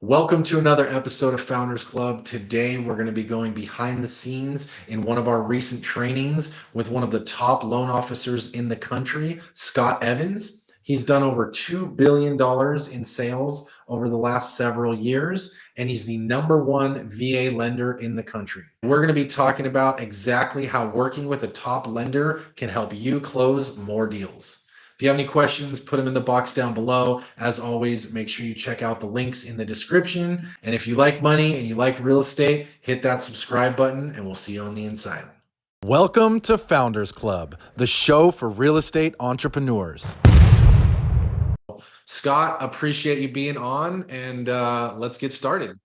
Welcome to another episode of Founders Club. Today, we're going to be going behind the scenes in one of our recent trainings with one of the top loan officers in the country, Scott Evans. He's done over $2 billion in sales over the last several years, and he's the number one VA lender in the country. We're going to be talking about exactly how working with a top lender can help you close more deals. If you have any questions, put them in the box down below. As always, make sure you check out the links in the description. And if you like money and you like real estate, hit that subscribe button and we'll see you on the inside. Welcome to Founders Club, the show for real estate entrepreneurs. Scott, appreciate you being on, and let's get started.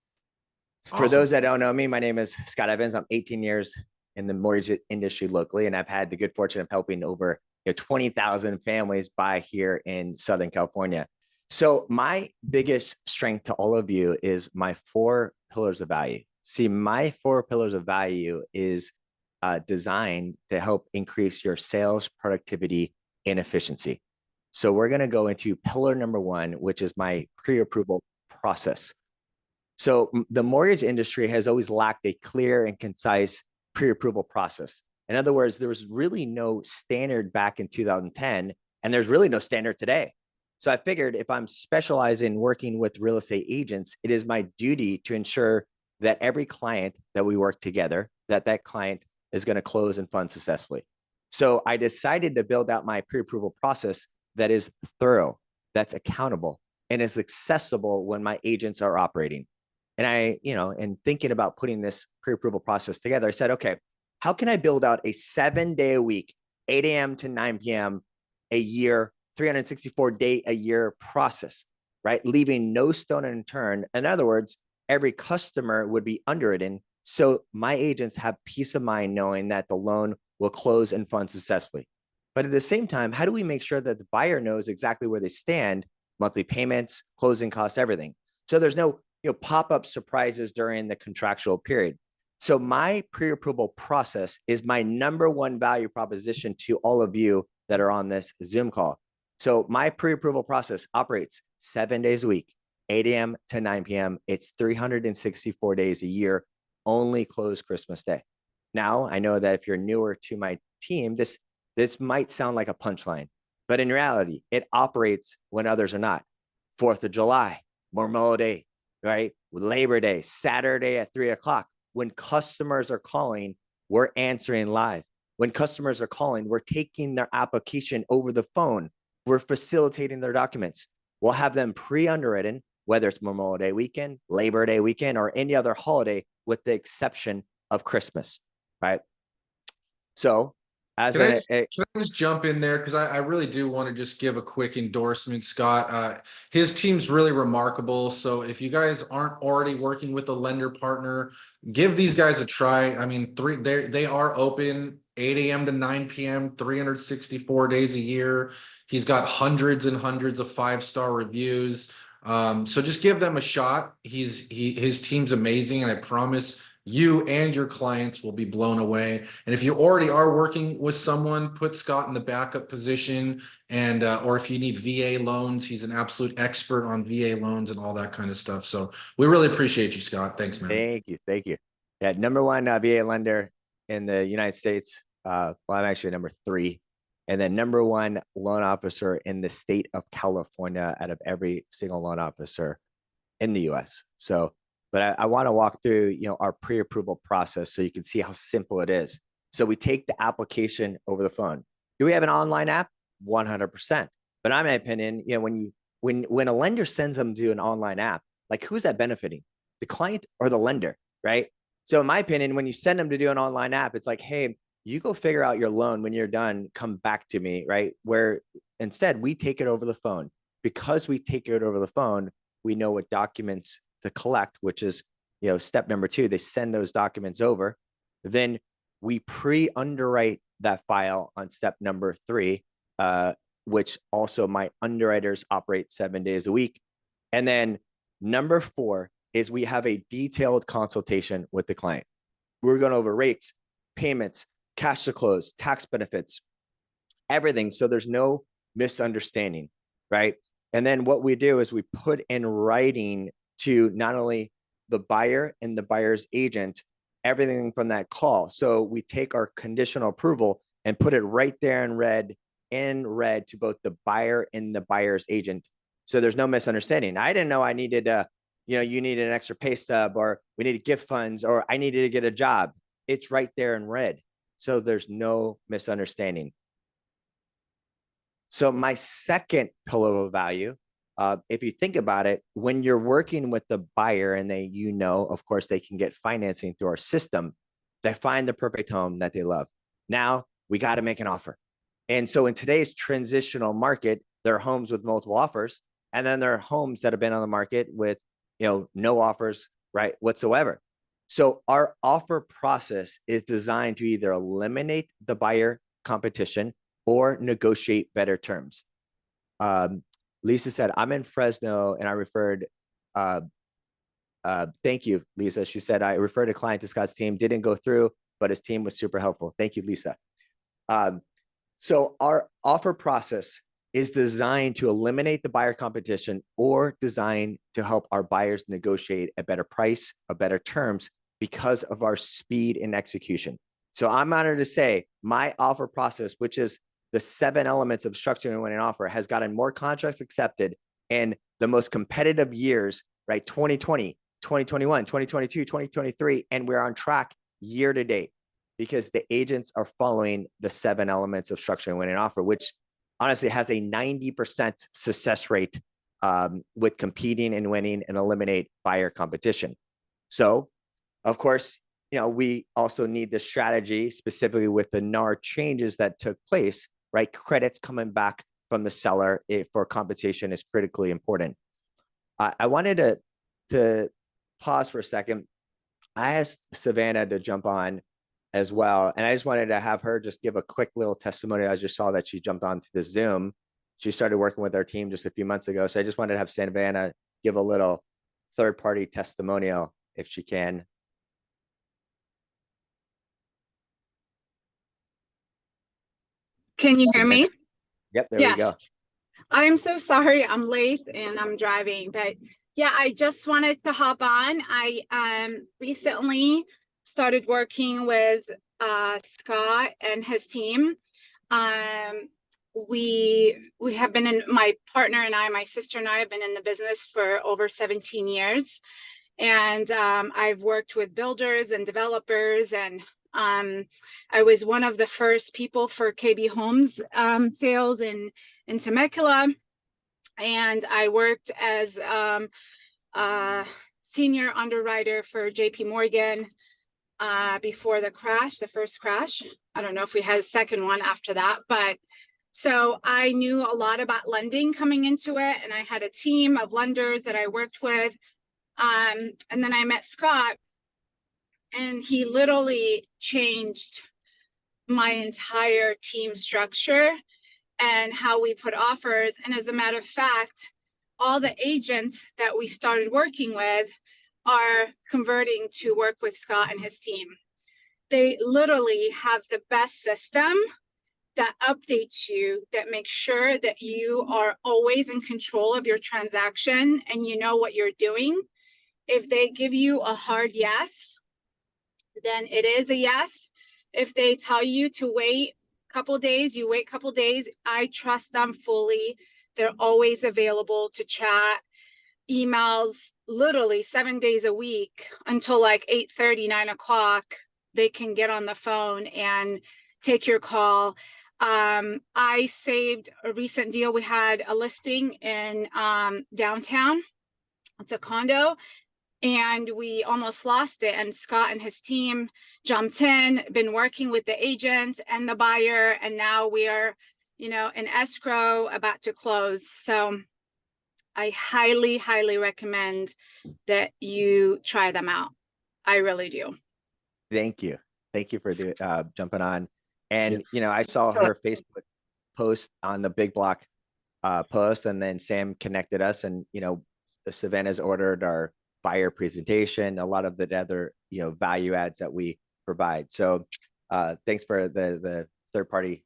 For those that don't know me, my name is Scott Evans. I'm 18 years in the mortgage industry locally, and I've had the good fortune of helping over 20,000 families buy here in Southern California. So my biggest strength to all of you is my 4 pillars of value. See, my 4 pillars of value is designed to help increase your sales, productivity, and efficiency. So we're going to go into pillar number 1, which is my pre-approval process. So the mortgage industry has always lacked a clear and concise pre-approval process. In other words, there was really no standard back in 2010, and there's really no standard today. So I figured if I'm specializing working with real estate agents, it is my duty to ensure that every client that we work together, that client is going to close and fund successfully. So I decided to build out my pre-approval process that is thorough, that's accountable, and is accessible when my agents are operating. And in thinking about putting this pre-approval process together, I said, okay, how can I build out a 7-day a week, 8 a.m. to 9 p.m. a year, 364-day a year process, right? Leaving no stone unturned. In other words, every customer would be underwritten. So my agents have peace of mind knowing that the loan will close and fund successfully. But at the same time, how do we make sure that the buyer knows exactly where they stand, monthly payments, closing costs, everything? So there's no pop-up surprises during the contractual period. So my pre-approval process is my number 1 value proposition to all of you that are on this Zoom call. So my pre-approval process operates 7 days a week, 8 a.m. to 9 p.m. It's 364 days a year, only close Christmas Day. Now, I know that if you're newer to my team, this might sound like a punchline, but in reality, it operates when others are not. 4th of July, Memorial Day, right? Labor Day, Saturday at 3:00. When customers are calling, we're answering live. When customers are calling, we're taking their application over the phone. We're facilitating their documents. We'll have them pre-underwritten, whether it's Memorial Day weekend, Labor Day weekend, or any other holiday, with the exception of Christmas, right? So Can I just jump in there? Because I really do want to just give a quick endorsement, Scott. His team's really remarkable. So if you guys aren't already working with a lender partner, give these guys a try. I mean, they are open 8 a.m. to 9 p.m., 364 days a year. He's got hundreds and hundreds of 5-star reviews. So just give them a shot. His team's amazing, and I promise you and your clients will be blown away. And if you already are working with someone, put Scott in the backup position. And or if you need VA loans, he's an absolute expert on VA loans and all that kind of stuff. So we really appreciate you, Scott. Thanks, man. Thank you. Yeah, number 1 VA lender in the United States. Well, I'm actually number 3. And then number 1 loan officer in the state of California out of every single loan officer in the US. So, but I want to walk through, our pre-approval process so you can see how simple it is. So we take the application over the phone. Do we have an online app? 100%. But in my opinion, when a lender sends them to an online app, like, who's that benefiting? The client or the lender, right? So in my opinion, when you send them to do an online app, it's like, hey, you go figure out your loan. When you're done, come back to me, right? Where instead we take it over the phone. Because we take it over the phone, we know what documents to collect, which is, step number 2. They send those documents over. Then we pre-underwrite that file on step number 3, which also my underwriters operate 7 days a week. And then number 4 is we have a detailed consultation with the client. We're going over rates, payments, cash to close, tax benefits, everything. So there's no misunderstanding, right? And then what we do is we put in writing to not only the buyer and the buyer's agent, everything from that call. So we take our conditional approval and put it right there in red to both the buyer and the buyer's agent. So there's no misunderstanding. I didn't know I needed you needed an extra pay stub, or we needed gift funds, or I needed to get a job. It's right there in red. So there's no misunderstanding. So my second pillar of value, if you think about it, when you're working with the buyer and they, of course, they can get financing through our system, they find the perfect home that they love. Now we got to make an offer. And so in today's transitional market, there are homes with multiple offers, and then there are homes that have been on the market with, no offers, right, whatsoever. So our offer process is designed to either eliminate the buyer competition or negotiate better terms. Lisa said, I'm in Fresno and I referred, thank you, Lisa. She said, I referred a client to Scott's team, didn't go through, but his team was super helpful. Thank you, Lisa. So our offer process is designed to eliminate the buyer competition or designed to help our buyers negotiate a better price, a better terms because of our speed and execution. So I'm honored to say my offer process, which is the 7 elements of structuring and winning an offer, has gotten more contracts accepted in the most competitive years, right? 2020, 2021, 2022, 2023, and we're on track year to date because the agents are following the 7 elements of structuring and winning an offer, which honestly has a 90% success rate with competing and winning and eliminate buyer competition. So, of course, we also need the strategy specifically with the NAR changes that took place, right? Credits coming back from the seller for compensation is critically important. I wanted to pause for a second. I asked Savannah to jump on as well, and I just wanted to have her just give a quick little testimony. I just saw that she jumped onto the Zoom. She started working with our team just a few months ago, so I just wanted to have Savannah give a little third-party testimonial if she can. Can you hear me? Yep, there we go. I'm so sorry I'm late and I'm driving, but yeah, I just wanted to hop on. I recently started working with Scott and his team. We have been in, my partner and I, my sister and I have been in the business for over 17 years. And I've worked with builders and developers, and I was one of the first people for KB Homes sales in Temecula. And I worked as senior underwriter for JP Morgan before the crash, the first crash. I don't know if we had a second one after that, but so I knew a lot about lending coming into it, and I had a team of lenders that I worked with. And then I met Scott, and he literally changed my entire team structure and how we put offers. And as a matter of fact, all the agents that we started working with are converting to work with Scott and his team. They literally have the best system that updates you, that makes sure that you are always in control of your transaction and you know what you're doing. If they give you a hard yes, then it is a yes. If they tell you to wait a couple days, you wait a couple days. I trust them fully. They're always available to chat, emails, literally 7 days a week until like 8:30, 9 o'clock. They can get on the phone and take your call. I saved a recent deal. We had a listing in downtown. It's a condo, and we almost lost it. And Scott and his team jumped in, been working with the agent and the buyer, and now we are, in escrow about to close. So I highly, highly recommend that you try them out. I really do. Thank you. Thank you for jumping on. And, I saw her Facebook post on the Big Block post, and then Sam connected us, and, Savannah's ordered our buyer presentation, a lot of the other, value adds that we provide. So thanks for the third party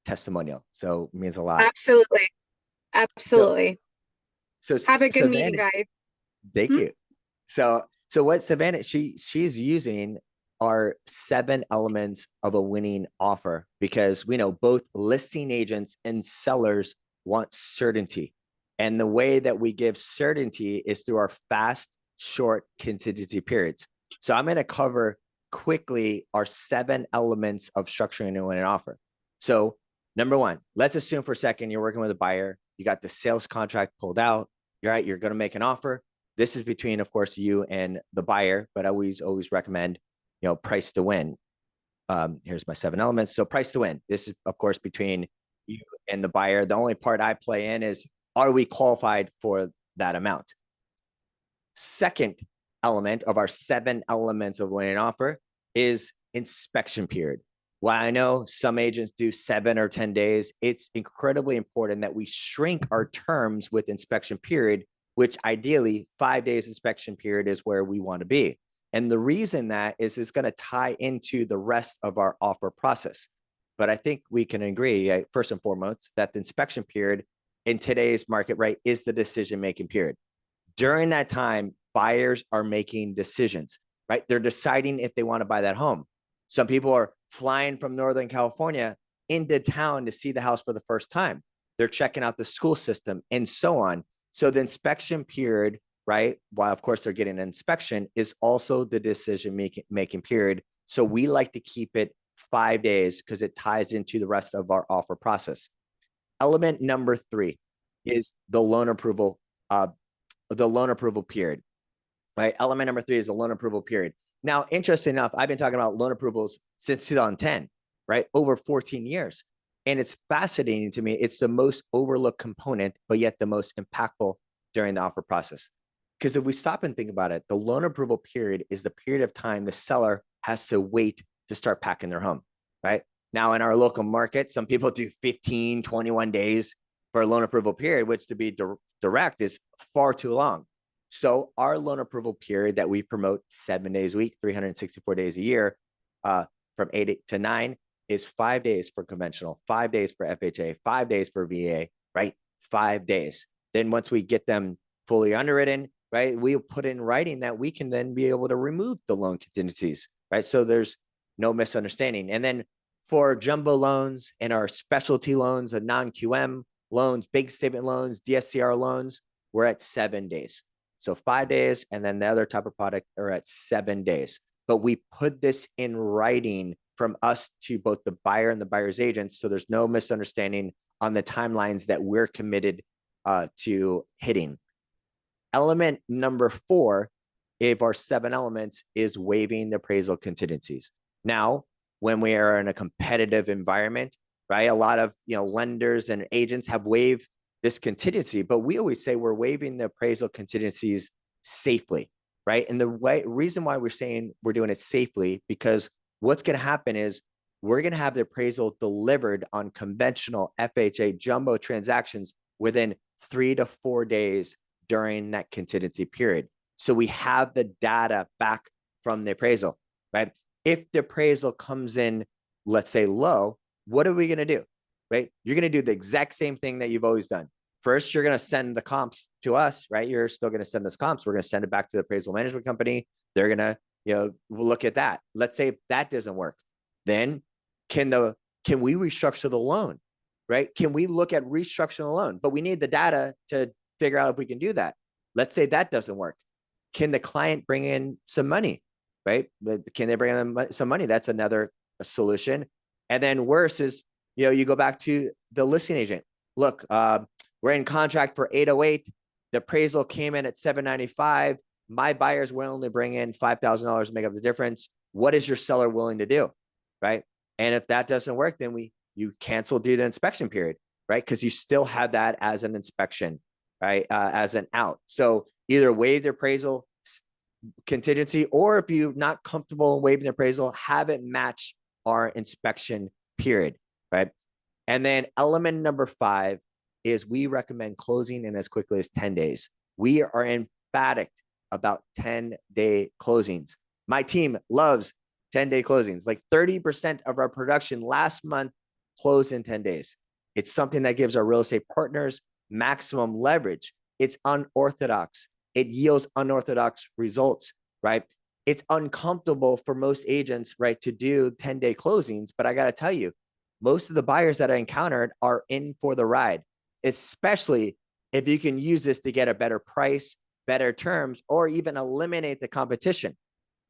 testimonial. So it means a lot. Absolutely. Absolutely. So have a good Savannah, meeting, guys. Thank Hmm? you. So what Savannah, she's using are 7 elements of a winning offer, because we know both listing agents and sellers want certainty. And the way that we give certainty is through our fast, short contingency periods. So I'm going to cover quickly our 7 elements of structuring a winning offer. So number 1, let's assume for a second you're working with a buyer, you got the sales contract pulled out, you're right, you're going to make an offer. This is between, of course, you and the buyer, but I always recommend, price to win. Here's my 7 elements. So price to win. This is, of course, between you and the buyer. The only part I play in is, are we qualified for that amount? Second element of our 7 elements of winning offer is inspection period. While I know some agents do 7 or 10 days, it's incredibly important that we shrink our terms with inspection period, which ideally 5 days inspection period is where we want to be. And the reason that is it's going to tie into the rest of our offer process. But I think we can agree, first and foremost, that the inspection period in today's market, right, is the decision-making period. During that time, buyers are making decisions, right? They're deciding if they want to buy that home. Some people are flying from Northern California into town to see the house for the first time. They're checking out the school system and so on. So the inspection period, right, while of course they're getting an inspection, is also the decision-making period. So we like to keep it 5 days because it ties into the rest of our offer process. Element number 3 is the loan approval period, right? Element number 3 is the loan approval period. Now, interesting enough, I've been talking about loan approvals since 2010, right? Over 14 years. And it's fascinating to me. It's the most overlooked component, but yet the most impactful during the offer process. Because if we stop and think about it, the loan approval period is the period of time the seller has to wait to start packing their home, right? Now, in our local market, some people do 15, 21 days for a loan approval period, which, to be direct, is far too long. So our loan approval period that we promote 7 days a week, 364 days a year, from 8 to 9, is 5 days for conventional, 5 days for FHA, 5 days for VA, right? 5 days. Then once we get them fully underwritten, right, we'll put in writing that we can then be able to remove the loan contingencies, right? So there's no misunderstanding. And then for jumbo loans and our specialty loans and non-QM loans, big statement loans, DSCR loans, we're at 7 days. So 5 days, and then the other type of product are at 7 days. But we put this in writing from us to both the buyer and the buyer's agents, so there's no misunderstanding on the timelines that we're committed to hitting. Element number 4 of our 7 elements is waiving the appraisal contingencies. Now, when we are in a competitive environment, right, a lot of lenders and agents have waived this contingency, but we always say we're waiving the appraisal contingencies safely, right? And the reason why we're saying we're doing it safely, because what's going to happen is we're going to have the appraisal delivered on conventional FHA jumbo transactions within 3 to 4 days during that contingency period. So we have the data back from the appraisal, right? If the appraisal comes in, let's say low, what are we going to do? Right? You're going to do the exact same thing that you've always done. First, you're going to send the comps to us, right? You're still going to send us comps. We're going to send it back to the appraisal management company. They're going to, look at that. Let's say that doesn't work. Then can we restructure the loan, right? Can we look at restructuring the loan? But we need the data to figure out if we can do that. Let's say that doesn't work. Can the client bring in some money, right? Can they bring in some money? That's another solution. And then worse is, you go back to the listing agent. Look, we're in contract for 808. The appraisal came in at 795. My buyer's willing to bring in $5,000 to make up the difference. What is your seller willing to do, right? And if that doesn't work, then you cancel due to inspection period, right? Because you still have that as an inspection, right? As an out. So either waive the appraisal contingency, or if you're not comfortable waiving the appraisal, have it match our inspection period, right? And then element number 5 is we recommend closing in as quickly as 10 days. We are emphatic about 10-day closings. My team loves 10-day closings. Like 30% of our production last month closed in 10 days. It's something that gives our real estate partners maximum leverage. It's unorthodox. it yields unorthodox results, right? It's uncomfortable for most agents, right, to do 10-day closings. But I got to tell you, most of the buyers that I encountered are in for the ride, especially if you can use this to get a better price, better terms, or even eliminate the competition.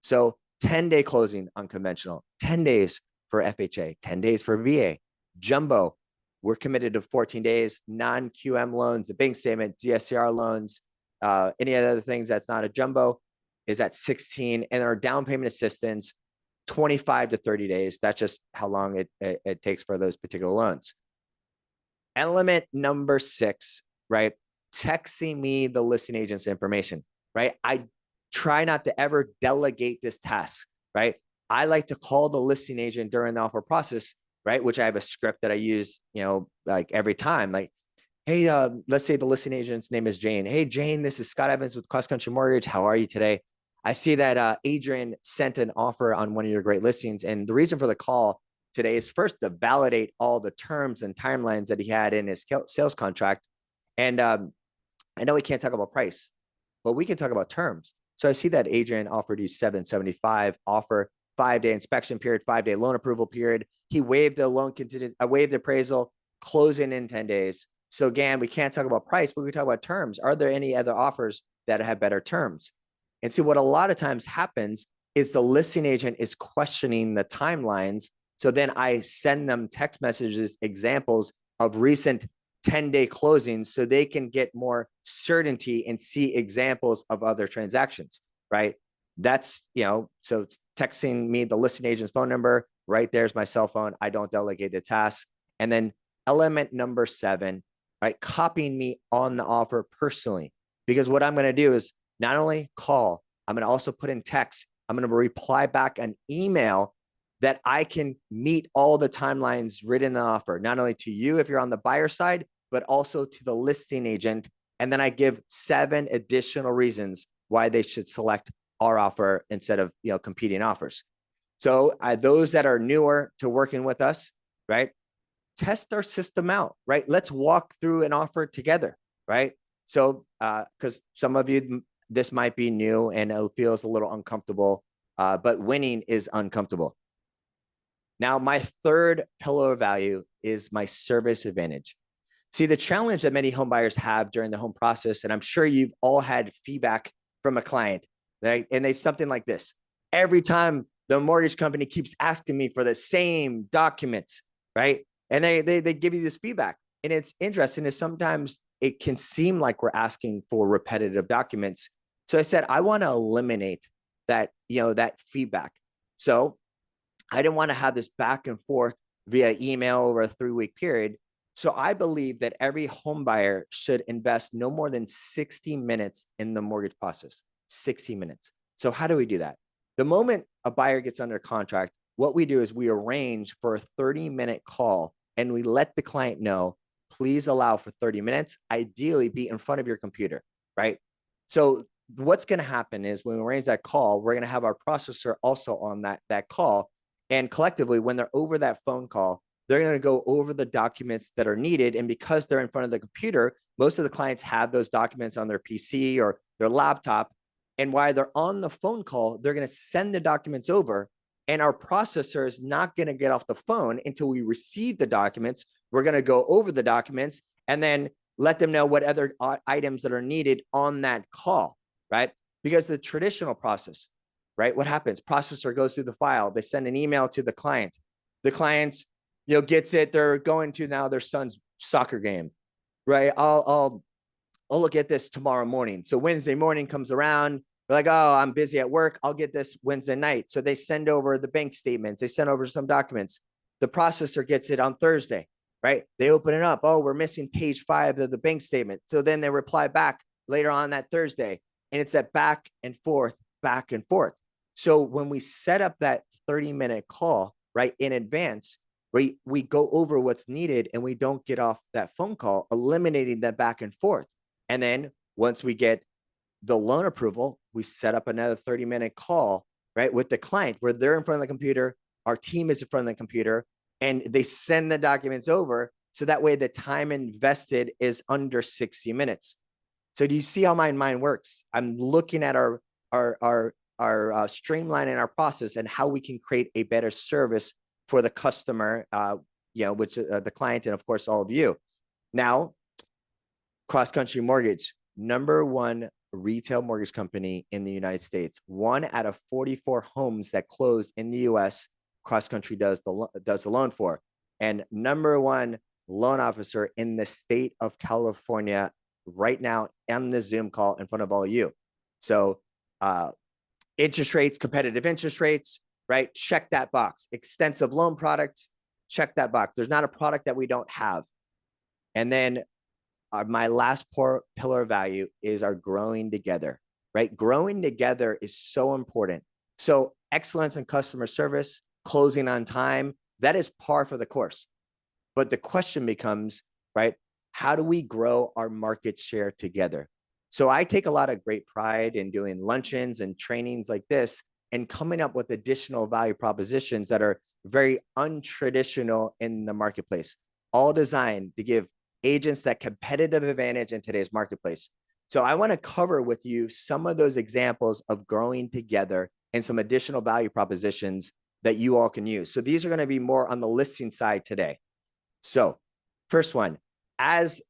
So 10-day closing unconventional, 10 days for FHA, 10 days for VA, jumbo. We're committed to 14 days, non-QM loans, a bank statement, DSCR loans, any other things that's not a jumbo is at 16, and our down payment assistance, 25 to 30 days. That's just how long it takes for those particular loans. Element number 6, right? Texting me the listing agent's information, right? I try not to ever delegate this task, right? I like to call the listing agent during the offer process, right? Which I have a script that I use, like every time, like, hey, let's say the listing agent's name is Jane. Hey, Jane, this is Scott Evans with Cross Country Mortgage. How are you today? I see that Adrian sent an offer on one of your great listings. And the reason for the call today is first to validate all the terms and timelines that he had in his sales contract. And I know we can't talk about price, but we can talk about terms. So I see that Adrian offered you 775 offer, 5-day inspection period, 5-day loan approval period. He waived the loan contingent, waived the appraisal, closing in 10 days. So again, we can't talk about price, but we talk about terms. Are there any other offers that have better terms? And so what a lot of times happens is the listing agent is questioning the timelines. So then I send them text messages, examples of recent 10-day closings so they can get more certainty and see examples of other transactions, right? That's, so texting me the listing agent's phone number, right? There's my cell phone. I don't delegate the task. And then element number 7, right? Copying me on the offer personally, because what I'm going to do is not only call, I'm going to also put in text. I'm going to reply back an email that I can meet all the timelines written in the offer, not only to you if you're on the buyer side, but also to the listing agent. And then I give 7 additional reasons why they should select our offer instead of, competing offers. So those that are newer to working with us, right? Test our system out, right? Let's walk through an offer together, right? So, because some of you, this might be new and it feels a little uncomfortable, but winning is uncomfortable. Now, my third pillar of value is my service advantage. See, the challenge that many home buyers have during the home process, and I'm sure you've all had feedback from a client, right? And they something like this. Every time the mortgage company keeps asking me for the same documents, right? And they give you this feedback. And it's interesting is sometimes it can seem like we're asking for repetitive documents. So I said, I want to eliminate that, that feedback. So I didn't want to have this back and forth via email over a 3-week period. So I believe that every home buyer should invest no more than 60 minutes in the mortgage process, 60 minutes. So how do we do that? The moment a buyer gets under contract, what we do is we arrange for a 30-minute call and we let the client know, please allow for 30 minutes, ideally be in front of your computer, right? So what's going to happen is when we arrange that call, we're going to have our processor also on that call. And collectively, when they're over that phone call, they're going to go over the documents that are needed. And because they're in front of the computer, most of the clients have those documents on their PC or their laptop. And while they're on the phone call, they're going to send the documents over. And our processor is not going to get off the phone until we receive the documents. We're going to go over the documents and then let them know what other items that are needed on that call, right? Because the traditional process, right? What happens? Processor goes through the file. They send an email to the client. The client, gets it. They're going to now their son's soccer game, right? I'll look at this tomorrow morning. So Wednesday morning comes around. They're like, oh, I'm busy at work. I'll get this Wednesday night. So they send over the bank statements. They send over some documents. The processor gets it on Thursday, right? They open it up. Oh, we're missing page 5 of the bank statement. So then they reply back later on that Thursday. And it's that back and forth, back and forth. So when we set up that 30-minute call, right, in advance, we go over what's needed and we don't get off that phone call, eliminating that back and forth. And then once we get the loan approval, we set up another 30-minute call, right, with the client where they're in front of the computer, our team is in front of the computer, and they send the documents over. So that way the time invested is under 60 minutes. So do you see how my mind works? I'm looking at our streamlining our process and how we can create a better service for the customer, which the client, and of course all of you. Now, Cross Country Mortgage, #1 retail mortgage company in the United States. 1 out of 44 homes that close in the US, Cross Country does the loan for, and #1 loan officer in the state of California right now on the Zoom call in front of all of you. So interest rates, competitive interest rates, right? Check that box. Extensive loan products, check that box. There's not a product that we don't have. And then my last pillar of value is our growing together, right? Growing together is so important. So excellence in customer service, closing on time, that is par for the course. But the question becomes, right, how do we grow our market share together? So I take a lot of great pride in doing luncheons and trainings like this and coming up with additional value propositions that are very untraditional in the marketplace, all designed to give agents that competitive advantage in today's marketplace. So I want to cover with you some of those examples of growing together and some additional value propositions that you all can use. So these are going to be more on the listing side today. So first one, as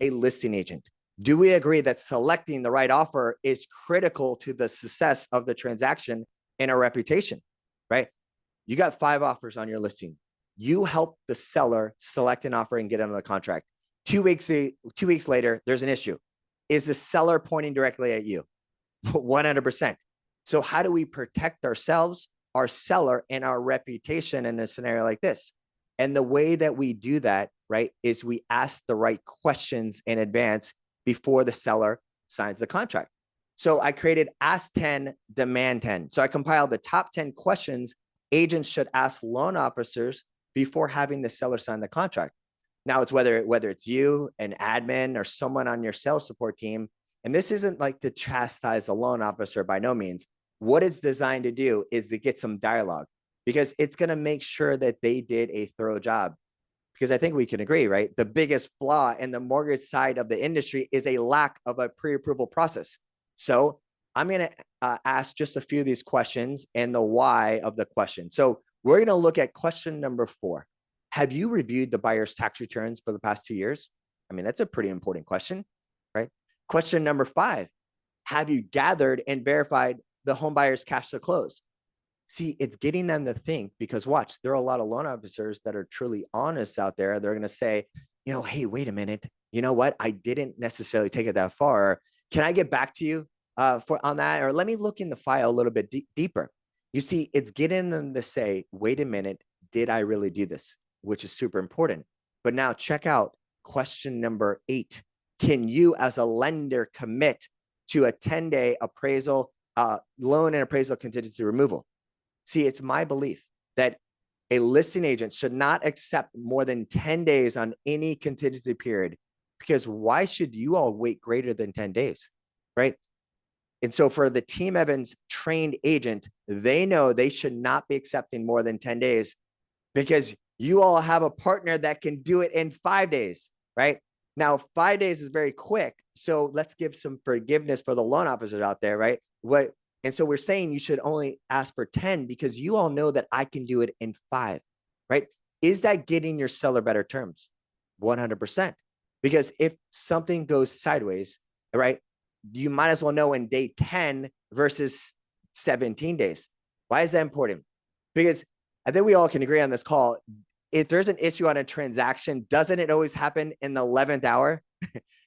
a listing agent, do we agree that selecting the right offer is critical to the success of the transaction and our reputation, right? You got 5 offers on your listing. You help the seller select an offer and get under the contract. 2 weeks later, there's an issue. Is the seller pointing directly at you? 100%. So how do we protect ourselves, our seller, and our reputation in a scenario like this? And the way that we do that, right, is we ask the right questions in advance before the seller signs the contract. So I created Ask 10, Demand 10. So I compiled the top 10 questions agents should ask loan officers before having the seller sign the contract. Now it's whether it's you, an admin, or someone on your sales support team. And this isn't like to chastise a loan officer by no means. What it's designed to do is to get some dialogue, because it's going to make sure that they did a thorough job. Because I think we can agree, right? The biggest flaw in the mortgage side of the industry is a lack of a pre-approval process. So I'm going to ask just a few of these questions and the why of the question. So we're going to look at question number 4. Have you reviewed the buyer's tax returns for the past 2 years? I mean, that's a pretty important question, right? Question number 5, have you gathered and verified the home buyer's cash to close? See, it's getting them to think, because watch, there are a lot of loan officers that are truly honest out there. They're going to say, hey, wait a minute. You know what? I didn't necessarily take it that far. Can I get back to you on that? Or let me look in the file a little bit deeper. You see, it's getting them to say, wait a minute, did I really do this? Which is super important. But now check out question number 8. Can you as a lender commit to a 10-day appraisal, loan and appraisal contingency removal? See, it's my belief that a listing agent should not accept more than 10 days on any contingency period, because why should you all wait greater than 10 days, right? And so for the Team Evans trained agent, they know they should not be accepting more than 10 days, because you all have a partner that can do it in 5 days, right? Now, 5 days is very quick. So let's give some forgiveness for the loan officers out there, right? And so we're saying you should only ask for 10 because you all know that I can do it in 5, right? Is that getting your seller better terms? 100%. Because if something goes sideways, right, you might as well know in day 10 versus 17 days. Why is that important? Because I think we all can agree on this call. If there's an issue on a transaction, doesn't it always happen in the 11th hour,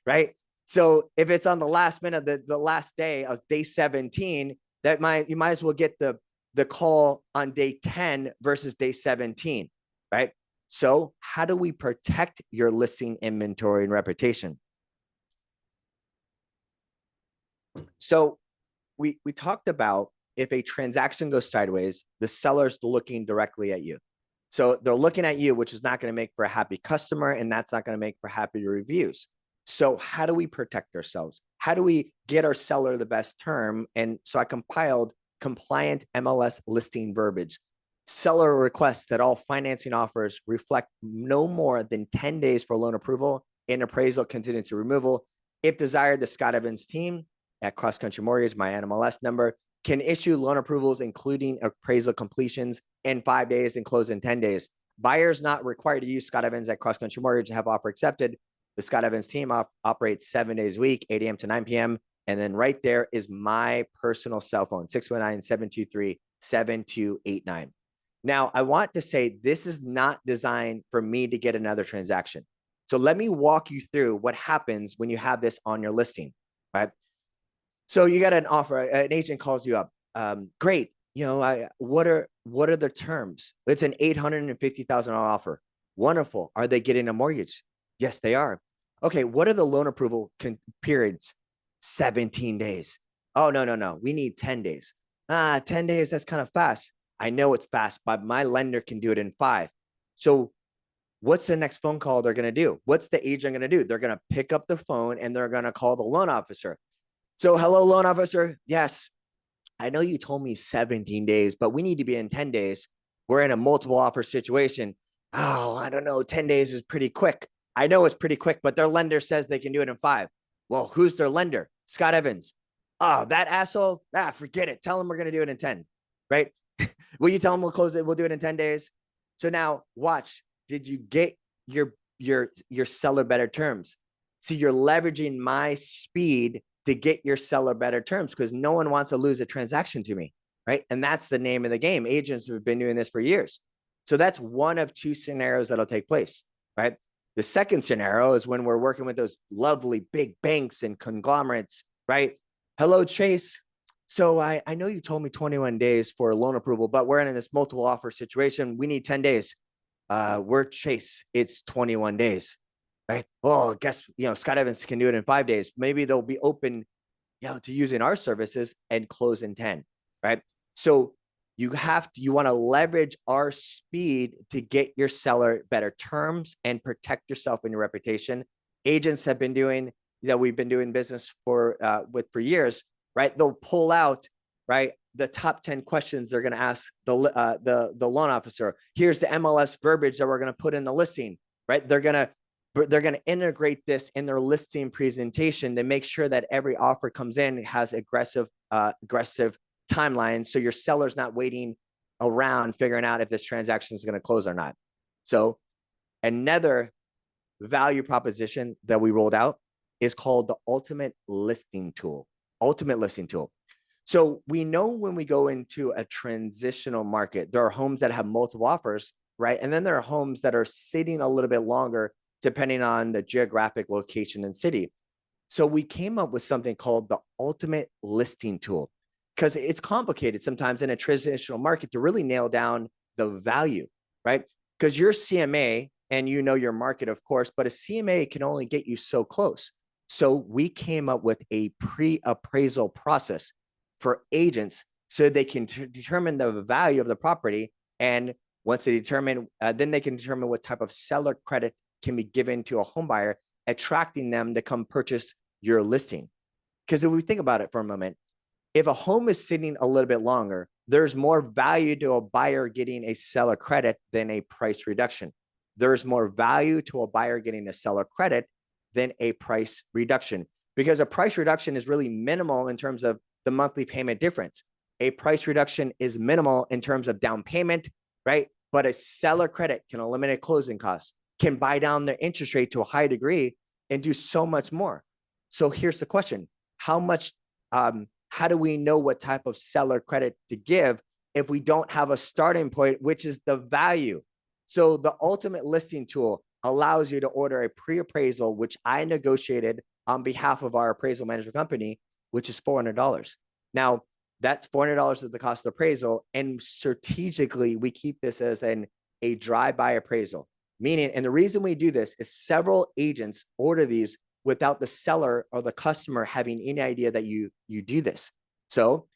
right? So if it's on the last minute, the last day of day 17, you might as well get the call on day 10 versus day 17, right? So how do we protect your listing inventory and reputation? So we talked about, if a transaction goes sideways, the seller's looking directly at you. So they're looking at you, which is not going to make for a happy customer, and that's not going to make for happy reviews. So how do we protect ourselves? How do we get our seller the best term? And so I compiled compliant MLS listing verbiage. Seller requests that all financing offers reflect no more than 10 days for loan approval and appraisal contingency removal. If desired, the Scott Evans team at Cross Country Mortgage, my NMLS number, can issue loan approvals, including appraisal completions in 5 days and close in 10 days. Buyers not required to use Scott Evans at Cross Country Mortgage to have offer accepted. The Scott Evans team operates 7 days a week, 8 a.m. to 9 p.m. And then right there is my personal cell phone, 619-723-7289. Now, I want to say this is not designed for me to get another transaction. So let me walk you through what happens when you have this on your listing, right? So you got an offer, an agent calls you up. Great. You know, what are the terms? It's an $850,000 offer. Wonderful. Are they getting a mortgage? Yes, they are. Okay. What are the loan approval periods? 17 days. Oh, no. We need 10 days. 10 days. That's kind of fast. I know it's fast, but my lender can do it in 5. So what's the next phone call they're going to do? What's the agent going to do? They're going to pick up the phone and they're going to call the loan officer. So, hello, loan officer. Yes, I know you told me 17 days, but we need to be in 10 days. We're in a multiple offer situation. Oh, I don't know. 10 days is pretty quick. I know it's pretty quick, but their lender says they can do it in 5. Well, who's their lender? Scott Evans. Oh, that asshole. Forget it. Tell him we're going to do it in 10, right? Will you tell him we'll close it? We'll do it in 10 days. So now watch. Did you get your seller better terms? See, you're leveraging my speed to get your seller better terms because no one wants to lose a transaction to me, right? And that's the name of the game. Agents have been doing this for years. So that's one of 2 scenarios that'll take place, right? The second scenario is when we're working with those lovely big banks and conglomerates, right? Hello, Chase. So I know you told me 21 days for a loan approval, but we're in this multiple offer situation. We need 10 days. We're Chase. It's 21 days. Right. Well, guess, Scott Evans can do it in 5 days. Maybe they'll be open, to using our services and close in 10. Right. So you want to leverage our speed to get your seller better terms and protect yourself and your reputation. Agents have been doing that. We've been doing business for years. Right. They'll pull out, right, the top 10 questions they're going to ask the loan officer. Here's the MLS verbiage that we're going to put in the listing. Right. They're going to integrate this in their listing presentation to make sure that every offer comes in has aggressive timelines. So your seller's not waiting around figuring out if this transaction is going to close or not. So another value proposition that we rolled out is called the Ultimate Listing Tool. So we know when we go into a transitional market, there are homes that have multiple offers, right? And then there are homes that are sitting a little bit longer depending on the geographic location and city. So we came up with something called the Ultimate Listing Tool because it's complicated sometimes in a transitional market to really nail down the value, right? Because your CMA and your market, of course, but a CMA can only get you so close. So we came up with a pre-appraisal process for agents so they can determine the value of the property. And once they determine, then they can determine what type of seller credit can be given to a home buyer, attracting them to come purchase your listing. Because if we think about it for a moment, if a home is sitting a little bit longer, there's more value to a buyer getting a seller credit than a price reduction. There's more value to a buyer getting a seller credit than a price reduction, because a price reduction is really minimal in terms of the monthly payment difference. A price reduction is minimal in terms of down payment, right? But a seller credit can eliminate closing costs, can buy down their interest rate to a high degree and do so much more. So here's the question. How do we know what type of seller credit to give if we don't have a starting point, which is the value? So the Ultimate Listing Tool allows you to order a pre-appraisal, which I negotiated on behalf of our appraisal management company, which is $400. Now, that's $400 of the cost of appraisal. And strategically, we keep this as a drive-by appraisal. Meaning, and the reason we do this is several agents order these without the seller or the customer having any idea that you do this. So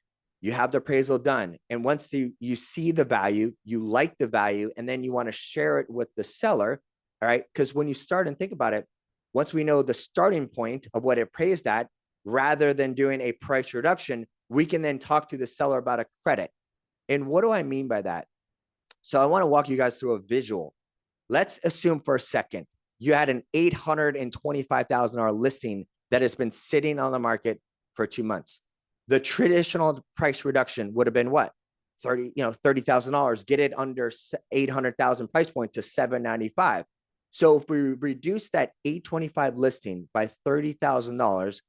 you have the appraisal done. And once you see the value, you like the value, and then you want to share it with the seller. All right. Because when you start and think about it, once we know the starting point of what it appraised at, rather than doing a price reduction, we can then talk to the seller about a credit. And what do I mean by that? So I want to walk you guys through a visual. Let's assume for a second you had an $825,000 listing that has been sitting on the market for 2 months. The traditional price reduction would have been what? $30,000, get it under 800,000 price point to 795. So if we reduce that 825 listing by $30,000,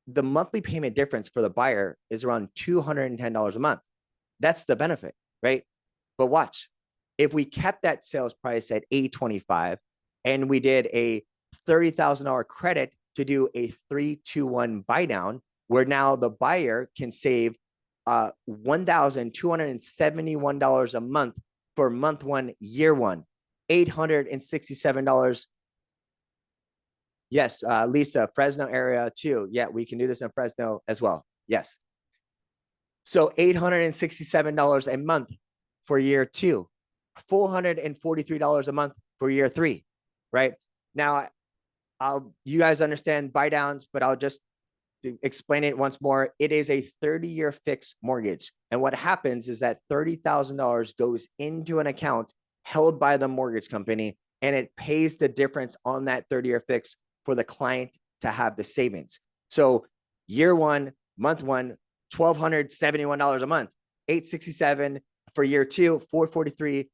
the monthly payment difference for the buyer is around $210 a month. That's the benefit, right? But watch, if we kept that sales price at 825 and we did a $30,000 credit to do a 3-2-1 buy down, where now the buyer can save $1,271 a month for month one, year one, $867. Yes, Lisa, Fresno area too. Yeah, we can do this in Fresno as well. Yes. So $867 a month for year two, $443 a month for year three, right? Now, you guys understand buy downs, but I'll just explain it once more. It is a 30-year fixed mortgage. And what happens is that $30,000 goes into an account held by the mortgage company, and it pays the difference on that 30-year fix for the client to have the savings. So year one, month one, $1,271 a month, $867 for year two, $443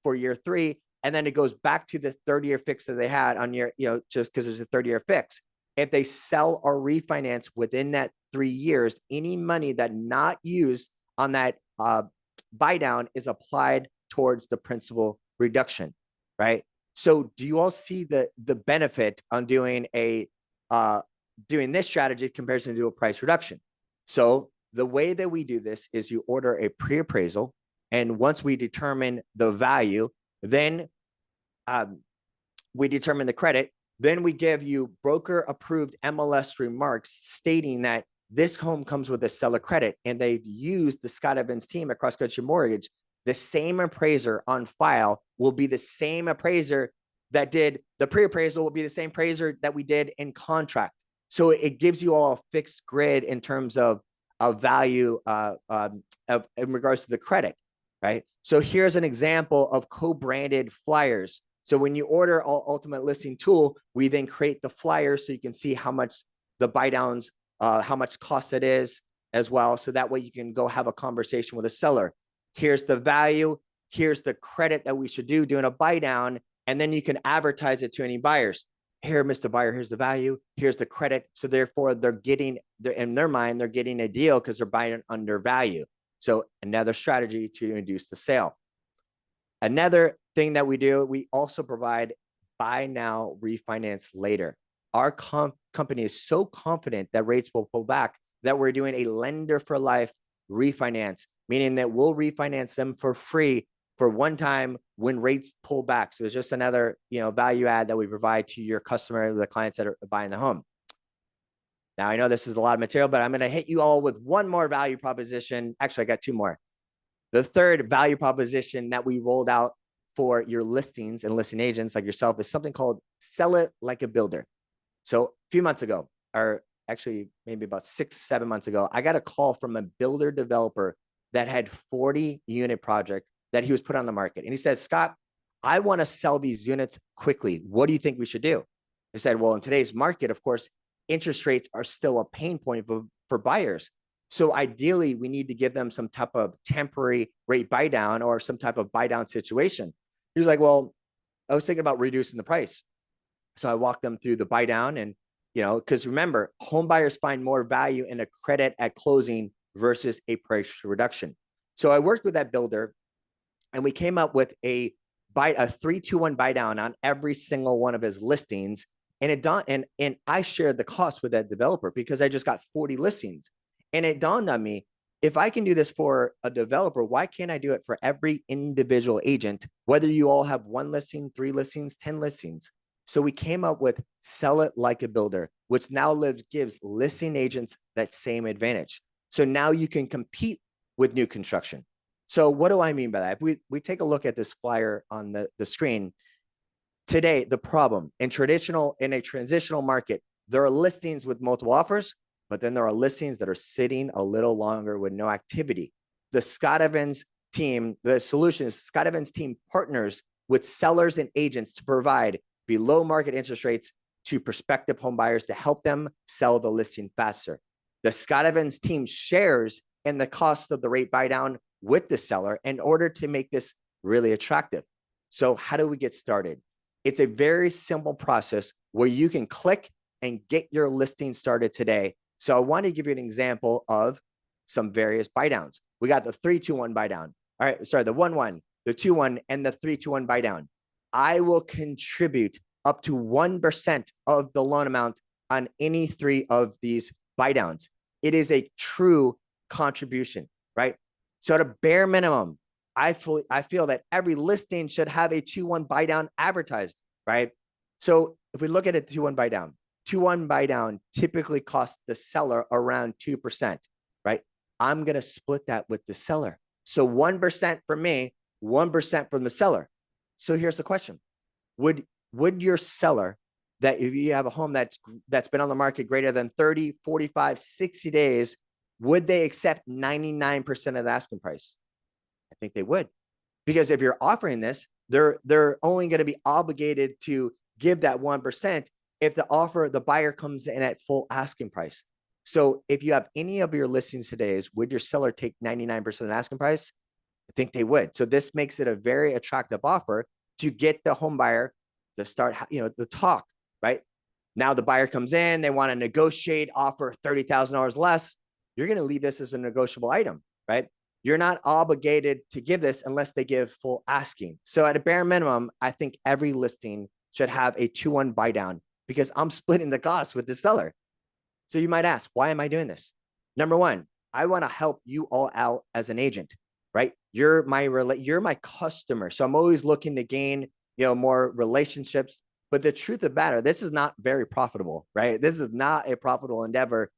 for year three. And then it goes back to the 30-year fix that they had on year, just because there's a 30-year fix. If they sell or refinance within that 3 years, any money that not used on that buy down is applied towards the principal reduction, right? So do you all see the benefit on doing doing this strategy compared to a price reduction? So the way that we do this is you order a pre-appraisal, and once we determine the value, then we determine the credit. Then we give you broker approved MLS remarks stating that this home comes with a seller credit, and they've used the Scott Evans team at Cross Country Mortgage. The same appraiser on file will be the same appraiser that did the pre-appraisal, will be the same appraiser that we did in contract. So it gives you all a fixed grid in terms of value in regards to the credit, right? So here's an example of co-branded flyers. So when you order our ultimate listing tool, we then create the flyers so you can see how much the buy downs, how much cost it is as well. So that way you can go have a conversation with a seller. Here's the value. Here's the credit that we should do doing a buy down. And then you can advertise it to any buyers. Here, Mr. Buyer, here's the value. Here's the credit. So therefore in their mind, they're getting a deal because they're buying under value. So another strategy to induce the sale. Another thing that we do, we also provide buy now, refinance later. Our company is so confident that rates will pull back that we're doing a lender for life refinance, meaning that we'll refinance them for free for one time when rates pull back. So it's just another, value add that we provide to your customer, the clients that are buying the home. Now, I know this is a lot of material, but I'm going to hit you all with one more value proposition. Actually, I got two more. The third value proposition that we rolled out for your listings and listing agents like yourself is something called Sell It Like a Builder. So a few months ago, or actually maybe about 6-7 months ago, I got a call from a builder developer that had 40 unit project that he was put on the market. And he says, Scott, I want to sell these units quickly. What do you think we should do? I said, well, in today's market, of course, interest rates are still a pain point for buyers. So ideally, we need to give them some type of temporary rate buy down or some type of buy down situation. He was like, well, I was thinking about reducing the price. So I walked them through the buy down, and, because remember, home buyers find more value in a credit at closing versus a price reduction. So I worked with that builder, and we came up with a 3-2-1 buy down on every single one of his listings. And I shared the cost with that developer because I just got 40 listings. And it dawned on me, if I can do this for a developer, why can't I do it for every individual agent, whether you all have 1 listing, 3 listings, 10 listings? So we came up with Sell It Like a Builder, which now gives listing agents that same advantage. So now you can compete with new construction. So what do I mean by that? If we take a look at this flyer on the screen, today, the problem in a transitional market, there are listings with multiple offers, but then there are listings that are sitting a little longer with no activity. The Scott Evans team, the solution is Scott Evans team partners with sellers and agents to provide below market interest rates to prospective home buyers to help them sell the listing faster. The Scott Evans team shares in the cost of the rate buy down with the seller in order to make this really attractive. So how do we get started? It's a very simple process where you can click and get your listing started today. So I want to give you an example of some various buy downs. We got the 3-2-1 buy down. All right, sorry, the 1-1, the 2-1, and the 3-2-1 buy down. I will contribute up to 1% of the loan amount on any 3 of these buy downs. It is a true contribution, right? So at a bare minimum, I feel that every listing should have a 2-1 buy down advertised, right? So if we look at a 2-1 buy down, 2-1 buy down typically costs the seller around 2%, right? I'm going to split that with the seller. So 1% from me, 1% from the seller. So here's the question. Would your seller, that if you have a home that's been on the market greater than 30, 45, 60 days, would they accept 99% of the asking price? I think they would. Because if you're offering this, they're only going to be obligated to give that 1% if the buyer comes in at full asking price. So if you have any of your listings today, would your seller take 99% of the asking price? I think they would. So this makes it a very attractive offer to get the home buyer to start, the talk, right? Now the buyer comes in, they want to negotiate, offer $30,000 less. You're going to leave this as a negotiable item, right? You're not obligated to give this unless they give full asking. So at a bare minimum, I think every listing should have a 2-1 buy down because I'm splitting the cost with the seller. So you might ask, why am I doing this? Number one, I want to help you all out as an agent, right? You're my customer. So I'm always looking to gain, more relationships. But the truth of the matter, this is not very profitable, right? This is not a profitable endeavor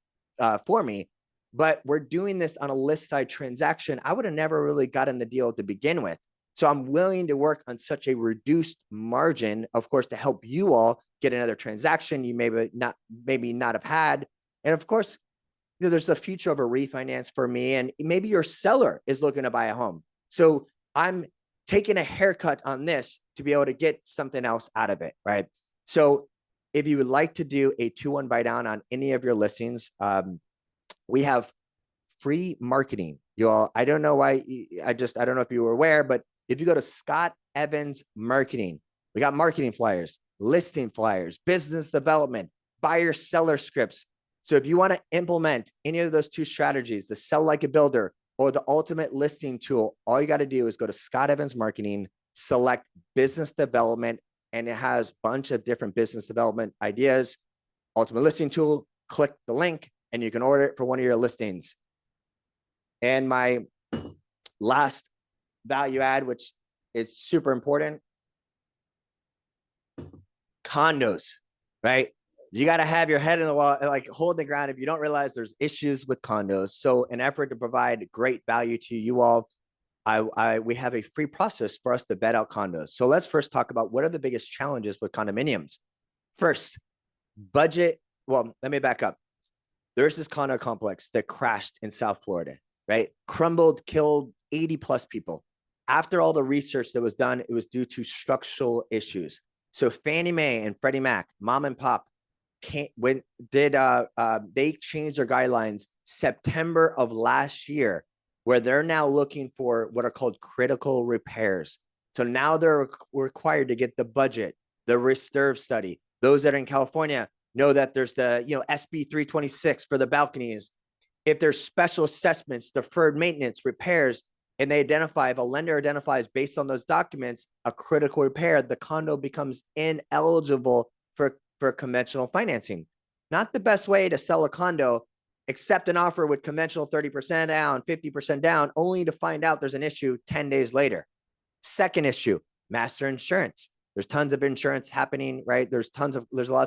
for me. But we're doing this on a list side transaction. I would have never really gotten the deal to begin with. So I'm willing to work on such a reduced margin, of course, to help you all get another transaction you maybe not have had. And of course, there's the future of a refinance for me, and maybe your seller is looking to buy a home. So I'm taking a haircut on this to be able to get something else out of it, right? So if you would like to do a 2-1 buy down on any of your listings, we have free marketing. You all, I don't know why, I don't know if you were aware, but if you go to Scott Evans Marketing, we got marketing flyers, listing flyers, business development, buyer seller scripts. So if you want to implement any of those 2 strategies, the sell like a builder or the ultimate listing tool, all you got to do is go to Scott Evans Marketing, select business development, and it has a bunch of different business development ideas. Ultimate listing tool, click the link, and you can order it for one of your listings. And my last value add, which is super important, condos, right? You got to have your head in the wall, like hold the ground if you don't realize there's issues with condos. So in effort to provide great value to you all, we have a free process for us to vet out condos. So let's first talk about what are the biggest challenges with condominiums. First, budget. Well, let me back up. There's this condo complex that crashed in South Florida, right? Crumbled, killed 80 plus people. After all the research that was done, it was due to structural issues. So Fannie Mae and Freddie Mac, mom and pop, they changed their guidelines September of last year, where they're now looking for what are called critical repairs. So now they're required to get the budget, the reserve study. Those that are in California know that there's the SB 326 for the balconies. If there's special assessments, deferred maintenance, repairs, and they identify, if a lender identifies based on those documents a critical repair, the condo becomes ineligible for conventional financing. Not the best way to sell a condo, accept an offer with conventional 30% down, 50% down, only to find out there's an issue 10 days later. Second issue, master insurance. There's tons of insurance happening, right? There's lots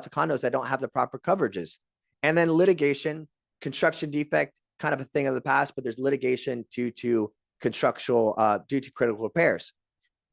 of condos that don't have the proper coverages. And then litigation, construction defect, kind of a thing of the past, but there's litigation due to critical repairs.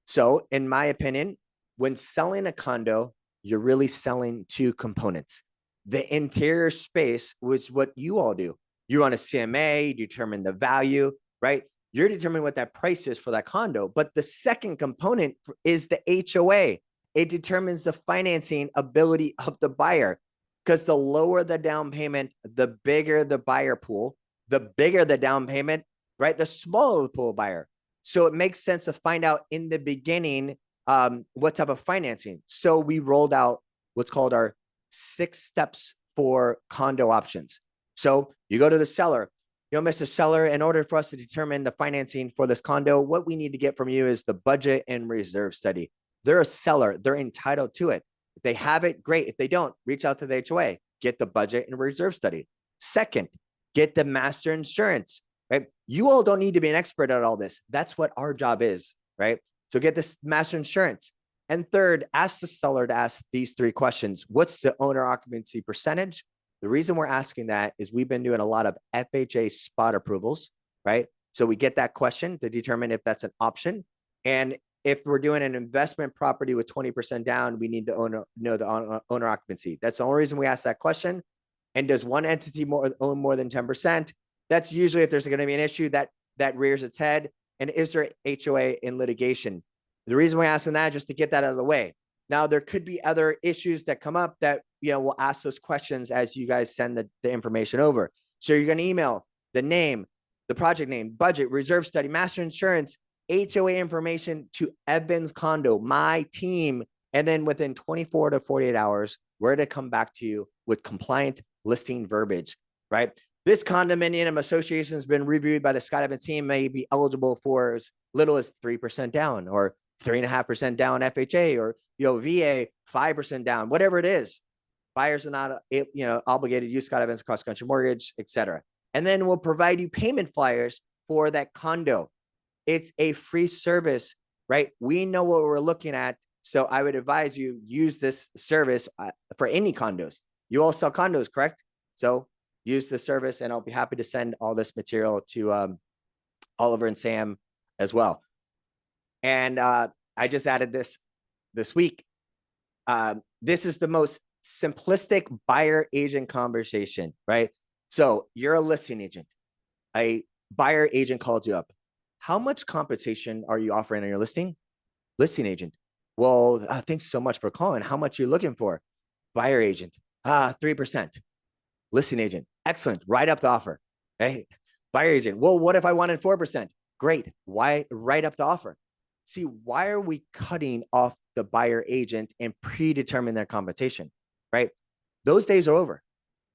So in my opinion, when selling a condo, you're really selling 2 components. The interior space, which is what you all do. You run a CMA, you determine the value, right? You're determining what that price is for that condo. But the second component is the HOA. it determines the financing ability of the buyer. Because the lower the down payment, the bigger the buyer pool, the bigger the down payment, right? The smaller the pool of buyer. So it makes sense to find out in the beginning what type of financing. So we rolled out what's called our 6 steps for condo options. So you go to the seller, Mr. Seller, in order for us to determine the financing for this condo, what we need to get from you is the budget and reserve study. They're a seller, they're entitled to it. If they have it, great. If they don't, reach out to the HOA, get the budget and reserve study. Second, get the master insurance, right? You all don't need to be an expert at all this. That's what our job is, right? So get this master insurance. And third, ask the seller to ask these 3 questions. What's the owner occupancy percentage? The reason we're asking that is we've been doing a lot of FHA spot approvals, right? So we get that question to determine if that's an option. And if we're doing an investment property with 20% down, we need to know the owner occupancy. That's the only reason we ask that question. And does one entity own more than 10%? That's usually if there's going to be an issue that rears its head. And is there HOA in litigation? The reason we're asking that is just to get that out of the way. Now, there could be other issues that come up that, we'll ask those questions as you guys send the information over. So you're going to email the name, the project name, budget, reserve study, master insurance, HOA information to Evans Condo, my team. And then within 24 to 48 hours, we're to come back to you with compliant listing verbiage, right? This condominium association has been reviewed by the Scott Evans team, may be eligible for as little as 3% down or 3.5% down FHA or, VA 5% down, whatever it is. Buyers are not, obligated to use Scott Evans cross country mortgage, et cetera. And then we'll provide you payment flyers for that condo. It's a free service, right? We know what we're looking at. So I would advise you use this service for any condos. You all sell condos, correct? So use the service and I'll be happy to send all this material to Oliver and Sam as well. And I just added this week. This is the most simplistic buyer agent conversation, right? So you're a listing agent. A buyer agent called you up. How much compensation are you offering on your listing? Listing agent. Well, thanks so much for calling. How much are you looking for? Buyer agent. 3%. Listing agent. Excellent. Write up the offer. Right? Buyer agent. Well, what if I wanted 4%? Great. Why write up the offer? See, why are we cutting off the buyer agent and predetermine their compensation, right? Those days are over.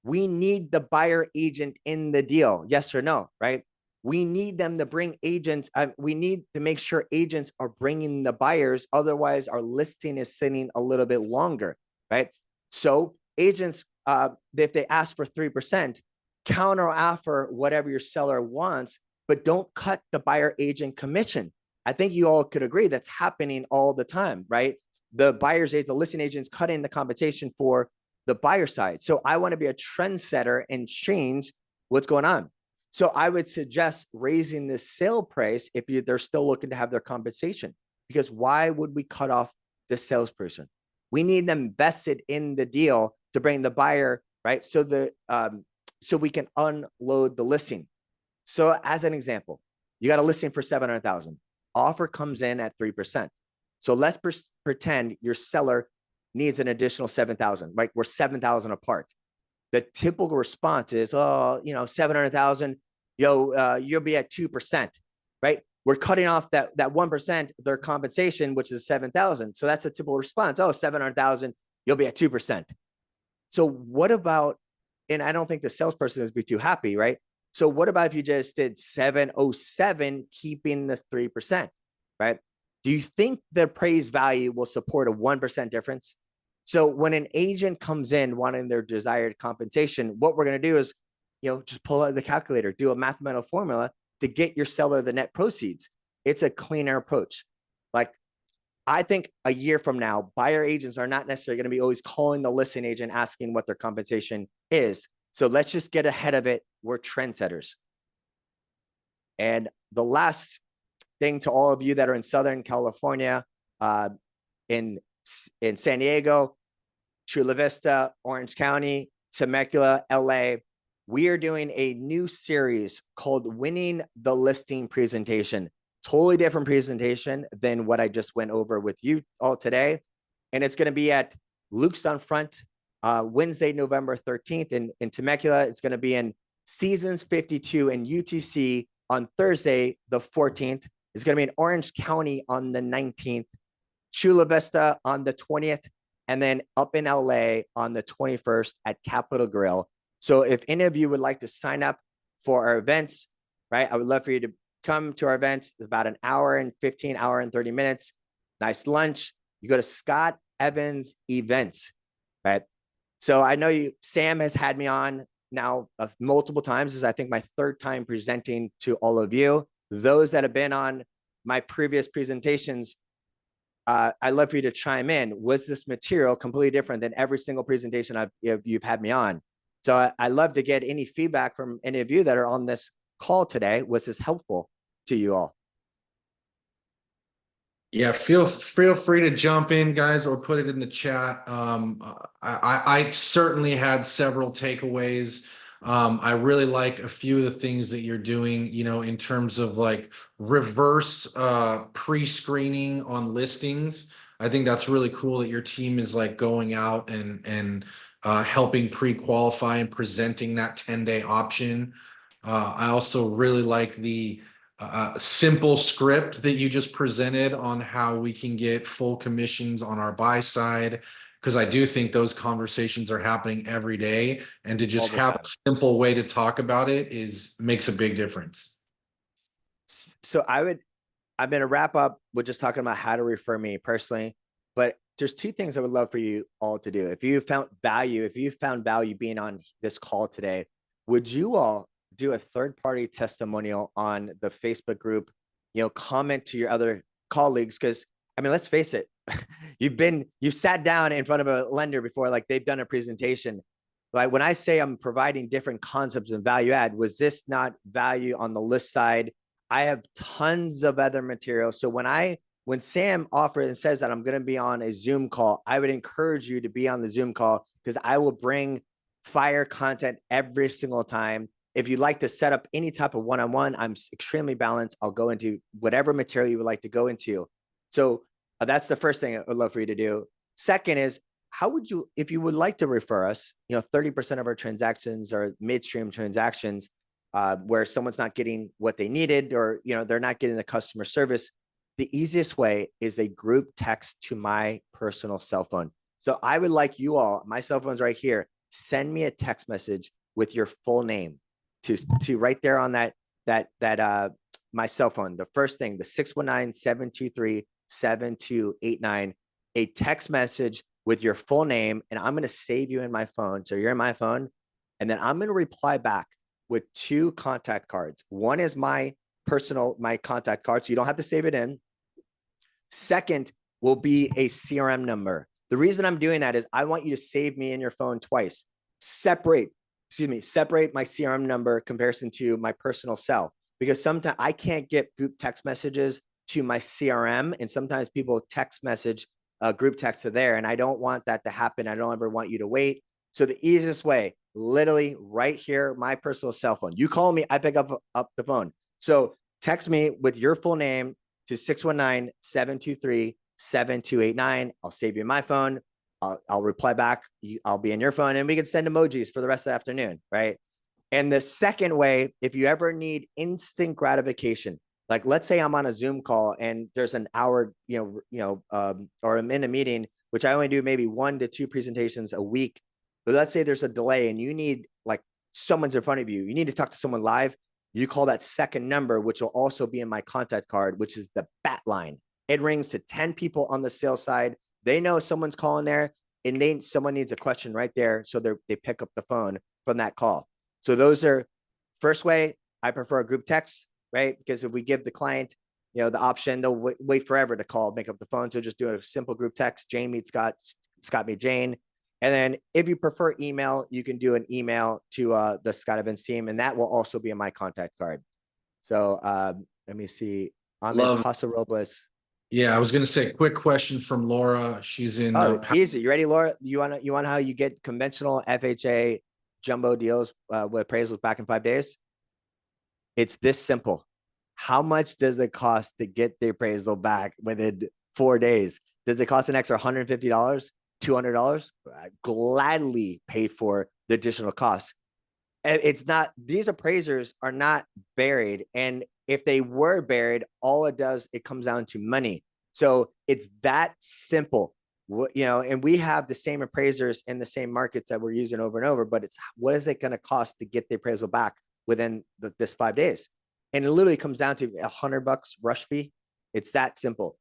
We need the buyer agent in the deal. Yes or no, right? We need them to bring agents. We need to make sure agents are bringing the buyers. Otherwise, our listing is sitting a little bit longer, right? So agents, if they ask for 3%, counter offer whatever your seller wants, but don't cut the buyer agent commission. I think you all could agree that's happening all the time, right? The buyer's agent, the listing agent's cutting the compensation for the buyer side. So I want to be a trendsetter and change what's going on. So I would suggest raising the sale price if they're still looking to have their compensation, because why would we cut off the salesperson? We need them vested in the deal to bring the buyer, right? So so we can unload the listing. So as an example, you got a listing for 700,000. Offer comes in at 3%. So let's pretend your seller needs an additional 7,000, right? We're 7,000 apart. The typical response is, 700,000, you'll be at 2%, right? We're cutting off that 1%, their compensation, which is 7,000. So that's a typical response. 700,000, you'll be at 2%. So what about, and I don't think the salesperson would be too happy, right? So what about if you just did 707, keeping the 3%, right? Do you think the appraised value will support a 1% difference? So when an agent comes in wanting their desired compensation, what we're going to do is, just pull out the calculator, do a mathematical formula to get your seller the net proceeds. It's a cleaner approach. Like, I think a year from now, buyer agents are not necessarily going to be always calling the listing agent asking what their compensation is. So let's just get ahead of it. We're trendsetters. And the last thing to all of you that are in Southern California, in San Diego, Chula Vista, Orange County, Temecula, LA, we are doing a new series called Winning the Listing Presentation. Totally different presentation than what I just went over with you all today. and it's going to be at Luke's on Front, Wednesday, November 13th in Temecula. It's going to be in Seasons 52 in UTC on Thursday, the 14th. It's going to be in Orange County on the 19th, Chula Vista on the 20th, and then up in LA on the 21st at Capitol Grill. So if any of you would like to sign up for our events, right, I would love for you to come to our events. It's about an hour and 15, hour and 30 minutes. Nice lunch. You go to Scott Evans Events, right? So I know Sam has had me on now multiple times. This is, I think, my third time presenting to all of you. Those that have been on my previous presentations, I'd love for you to chime in. Was this material completely different than every single presentation you've had me on? So I love to get any feedback from any of you that are on this call today. Was this helpful to you all? Yeah, feel free to jump in, guys, or put it in the chat. I certainly had several takeaways. I really like a few of the things that you're doing, you know, in terms of like reverse pre-screening on listings. I think that's really cool that your team is like going out and helping pre-qualify and presenting that 10-day option. I also really like the simple script that you just presented on how we can get full commissions on our buy side, because I do think those conversations are happening every day, and to just have a simple way to talk about it makes a big difference. So I'm going to wrap up with just talking about how to refer me personally, but there's two things I would love for you all to do. If you found value being on this call today, would you all do a third-party testimonial on the Facebook group, you know, comment to your other colleagues? Because I mean, let's face it, you've sat down in front of a lender before, like they've done a presentation. Like when I say I'm providing different concepts and value add, was this not value on the list side? I have tons of other material. So when Sam offers and says that I'm going to be on a Zoom call, I would encourage you to be on the Zoom call, because I will bring fire content every single time. If you'd like to set up any type of one-on-one, I'm extremely balanced. I'll go into whatever material you would like to go into. So that's the first thing I would love for you to do. Second is, how would you, if you would like to refer us, you know, 30% of our transactions are midstream transactions where someone's not getting what they needed, or, you know, they're not getting the customer service. The easiest way is a group text to my personal cell phone. So I would like you all, my cell phone's right here, send me a text message with your full name to right there on my cell phone. The first thing, the 619-723-7289, a text message with your full name, and I'm going to save you in my phone. So you're in my phone, and then I'm going to reply back with 2 contact cards. One is my contact card, so you don't have to save it in. Second will be a CRM number. The reason I'm doing that is I want you to save me in your phone twice. Separate my CRM number comparison to my personal cell, because sometimes I can't get group text messages to my CRM, and sometimes people text message group text to there, and I don't want that to happen. I don't ever want you to wait. So the easiest way, literally right here, my personal cell phone. You call me, I pick up the phone. So text me with your full name to 619-723-7289. I'll save you my phone. I'll reply back. I'll be in your phone, and we can send emojis for the rest of the afternoon, right? And the second way, if you ever need instant gratification, like let's say I'm on a Zoom call and there's an hour, or I'm in a meeting, which I only do maybe 1 to 2 presentations a week. But let's say there's a delay and you need, like, someone's in front of you. You need to talk to someone live. You call that second number, which will also be in my contact card, which is the BAT line. It rings to 10 people on the sales side. They know someone's calling there, and someone needs a question right there. So they pick up the phone from that call. So those are, first way, I prefer a group text, right? Because if we give the client, the option, they'll wait forever to call, make up the phone. So just do a simple group text, Jane meets Scott, Scott meet Jane. And then if you prefer email, you can do an email to the Scott Evans team, and that will also be in my contact card. So let me see. Ahmed Casa Robles. Yeah, I was going to say, quick question from Laura. She's in. Easy. You ready, Laura? You want how you get conventional FHA jumbo deals with appraisals back in 5 days? It's this simple. How much does it cost to get the appraisal back within 4 days? Does it cost an extra $150, $200? I gladly pay for the additional costs. And it's not, these appraisers are not buried. And if they were buried, all it does, it comes down to money. So it's that simple, and we have the same appraisers in the same markets that we're using over and over, but it's what is it going to cost to get the appraisal back within this 5 days? And it literally comes down to $100 rush fee. It's that simple.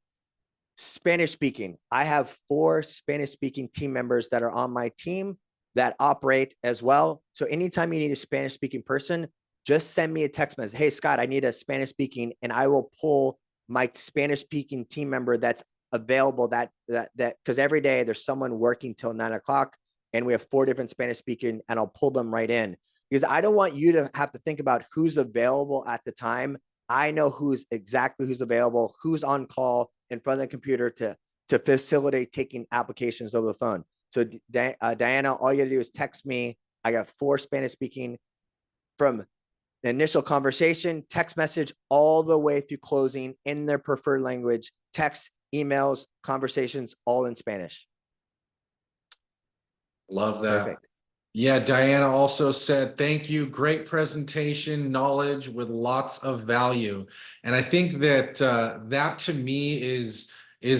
Spanish speaking. I have 4 Spanish speaking team members that are on my team that operate as well. So anytime you need a Spanish speaking person, just send me a text message. Hey, Scott, I need a Spanish speaking, and I will pull my Spanish speaking team member that's available that because every day there's someone working till 9 o'clock, and we have 4 different Spanish speaking, and I'll pull them right in because I don't want you to have to think about who's available at the time. I know who's available, who's on call in front of the computer to facilitate taking applications over the phone. So Diana, all you gotta do is text me. I got 4 Spanish speaking from the initial conversation, text message, all the way through closing in their preferred language, text, emails, conversations, all in Spanish. Love that. Perfect. Yeah, Diana also said, thank you. Great presentation, knowledge with lots of value. And I think that that to me is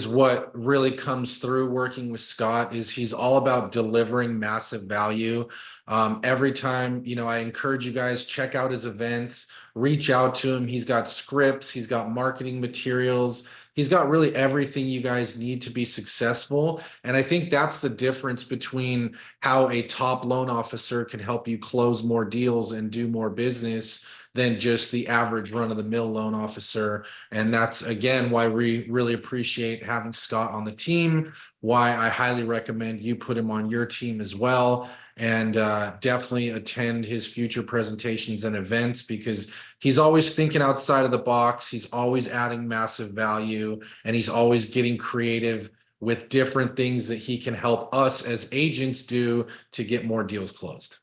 what really comes through working with Scott is he's all about delivering massive value. Every time, I encourage you guys, check out his events, reach out to him. He's got scripts, he's got marketing materials. He's got really everything you guys need to be successful. And I think that's the difference between how a top loan officer can help you close more deals and do more business than just the average run-of-the-mill loan officer. And that's, again, why we really appreciate having Scott on the team, why I highly recommend you put him on your team as well. And definitely attend his future presentations and events because he's always thinking outside of the box. He's always adding massive value, and he's always getting creative with different things that he can help us as agents do to get more deals closed.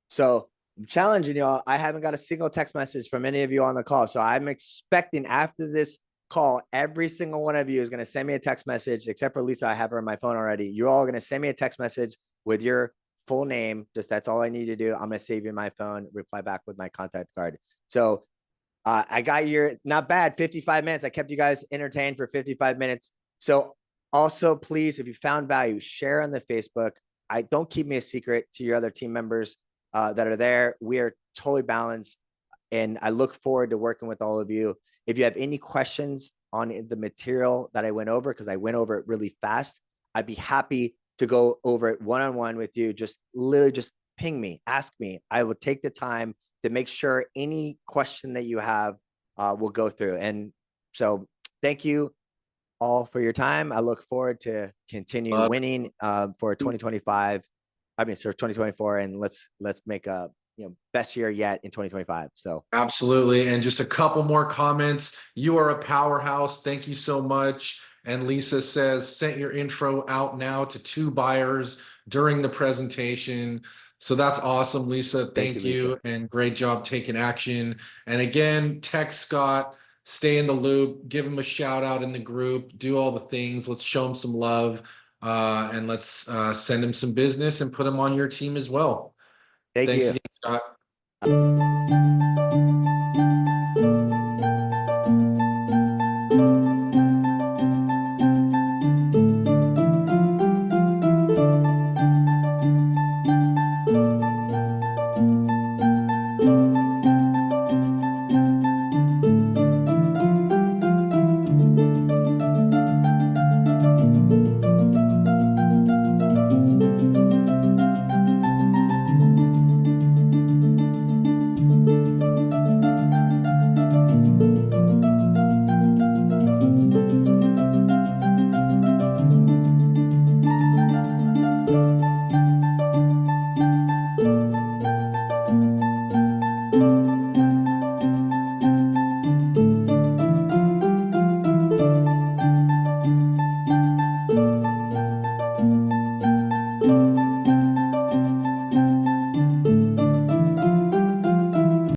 So I'm challenging y'all. I haven't got a single text message from any of you on the call. So I'm expecting after this call, every single one of you is going to send me a text message, except for Lisa. I have her on my phone already. You're all going to send me a text message with your full name. Just that's all I need to do. I'm going to save you my phone, reply back with my contact card. So I got your not bad 55 minutes. I kept you guys entertained for 55 minutes. So also, please, if you found value, share on the Facebook. I don't keep me a secret to your other team members that are there. We are totally balanced, and I look forward to working with all of you. If you have any questions on the material that I went over, because I went over it really fast, I'd be happy to go over it one-on-one with you. Just literally just ping me, ask me. I will take the time to make sure any question that you have will go through. And so thank you all for your time. I look forward to continue winning for 2025. I mean, for 2024, and let's make a best year yet in 2025. So absolutely. And just a couple more comments. You are a powerhouse. Thank you so much. And Lisa says, sent your intro out now to 2 buyers during the presentation. So that's awesome, Lisa. Thank you, Lisa. and great job taking action. And again, text Scott, stay in the loop, give him a shout out in the group, do all the things. Let's show him some love, and let's send him some business and put him on your team as well. Thanks Thanks you. again, Scott.